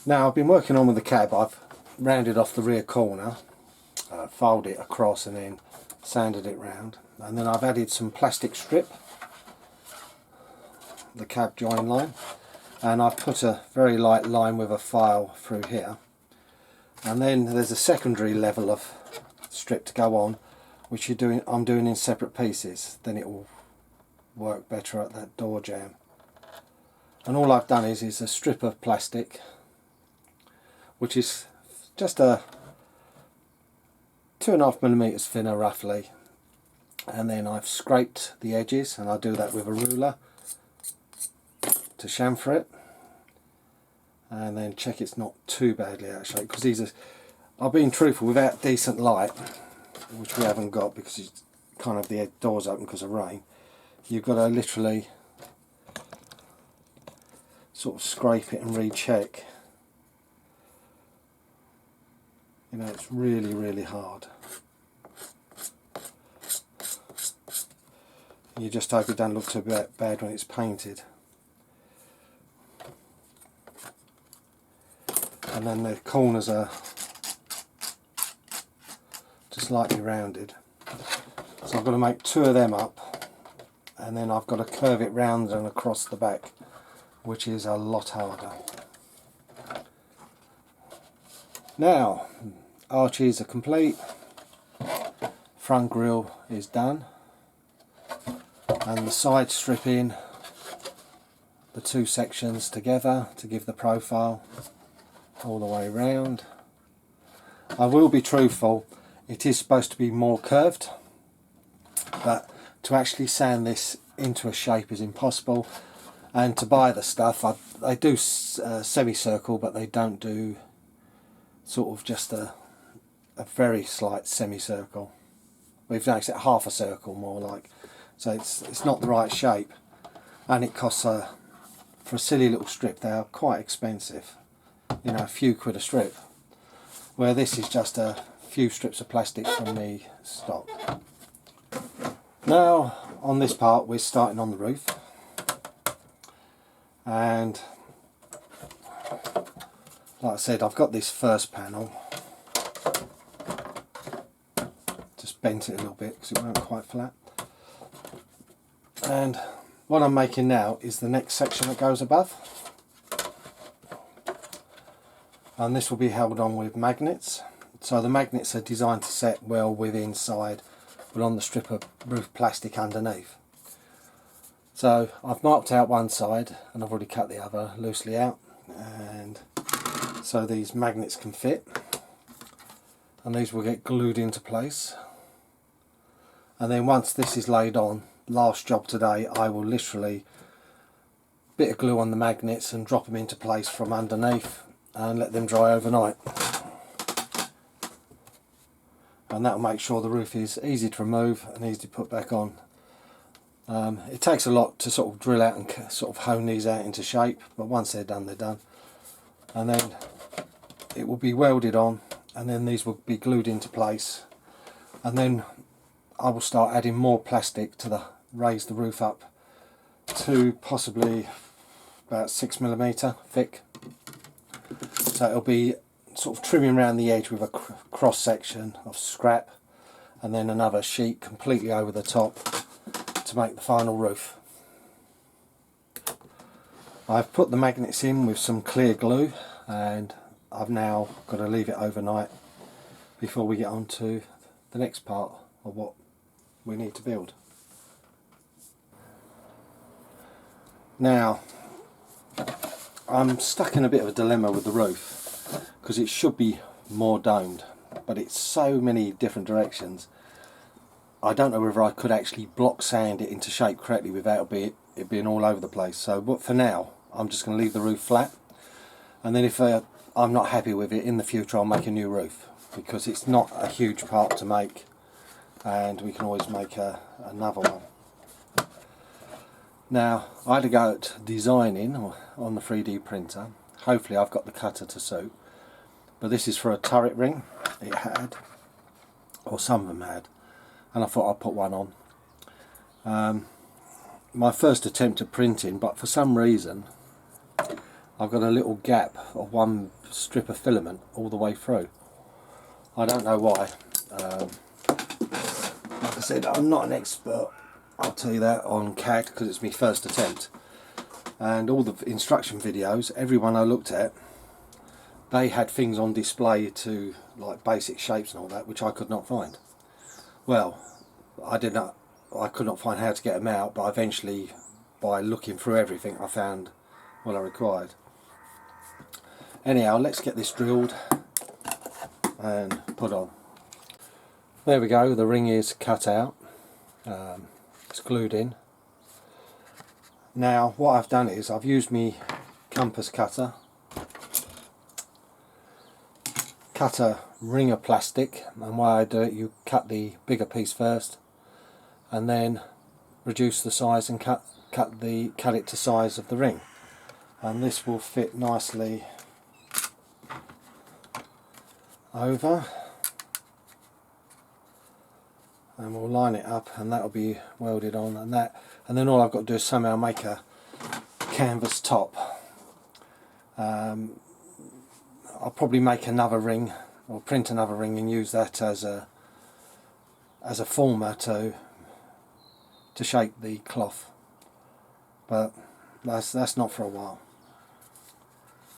Now I've been working on with the cab. I've rounded off the rear corner, filed it across and then sanded it round, and then I've added some plastic strip, the cab join line, and I've put a very light line with a file through here, and then there's a secondary level of strip to go on, which I'm doing in separate pieces. Then it will work better at that door jamb. And all I've done is a strip of plastic, which is just a 2.5mm thinner roughly, and then I've scraped the edges, and I do that with a ruler to chamfer it, and then check it's not too badly out of shape, because these are, I've been truthful, without decent light, which we haven't got because it's kind of the doors open because of rain, you've got to literally sort of scrape it and recheck. You know, it's really hard. You just hope it doesn't look too bad when it's painted. And then the corners are just lightly rounded. So I've got to make 2 of them up, and then I've got to curve it round and across the back, which is a lot harder. Now, arches are complete, front grille is done, and the side stripping the 2 sections together to give the profile all the way round. I will be truthful, it is supposed to be more curved, but to actually sand this into a shape is impossible, and to buy the stuff, they do semicircle, but they don't do sort of just a very slight semicircle. We've actually half a circle more like, so it's not the right shape, and it costs for a silly little strip. They are quite expensive, you know, a few quid a strip, where this is just a few strips of plastic from the stock. Now on this part we're starting on the roof, and like I said, I've got this first panel, just bent it a little bit because it weren't quite flat, and what I'm making now is the next section that goes above, and this will be held on with magnets. So the magnets are designed to set well with inside, but on the strip of roof plastic underneath. So I've marked out one side and I've already cut the other loosely out, and so these magnets can fit, and these will get glued into place. And then once this is laid on, last job today, I will literally bit of glue on the magnets and drop them into place from underneath and let them dry overnight. And that'll make sure the roof is easy to remove and easy to put back on. It takes a lot to sort of drill out and sort of hone these out into shape, but once they're done, they're done. And then it will be welded on, and then these will be glued into place, and then I will start adding more plastic to raise the roof up to possibly about 6mm thick. So it'll be sort of trimming around the edge with a cross section of scrap, and then another sheet completely over the top to make the final roof. I've put the magnets in with some clear glue, and I've now got to leave it overnight before we get on to the next part of what we need to build. Now I'm stuck in a bit of a dilemma with the roof, because it should be more domed, but it's so many different directions. I don't know whether I could actually block sand it into shape correctly without it being all over the place. So but for now I'm just going to leave the roof flat, and then if I'm not happy with it in the future, I'll make a new roof, because it's not a huge part to make, and we can always make another one. Now I had to go at designing on the 3D printer. Hopefully I've got the cutter to suit, but this is for a turret ring. It had, or some of them had, and I thought I'd put one on. My first attempt at printing, but for some reason I've got a little gap of one strip of filament all the way through. I don't know why. Like I said, I'm not an expert, I'll tell you that, on CAD, because it's my first attempt. And all the instruction videos, everyone I looked at, they had things on display to like basic shapes and all that, which I could not find. Well, I could not find how to get them out, but eventually, by looking through everything, I found what I required. Anyhow, let's get this drilled and put on. There we go, the ring is cut out, it's glued in. Now what I've done is I've used my compass cutter, cut a ring of plastic, and while I do it, you cut the bigger piece first and then reduce the size and cut it to size of the ring, and this will fit nicely over, and we'll line it up and that'll be welded on, and then all I've got to do is somehow make a canvas top. I'll probably make another ring or print another ring and use that as a former to shape the cloth, but that's not for a while.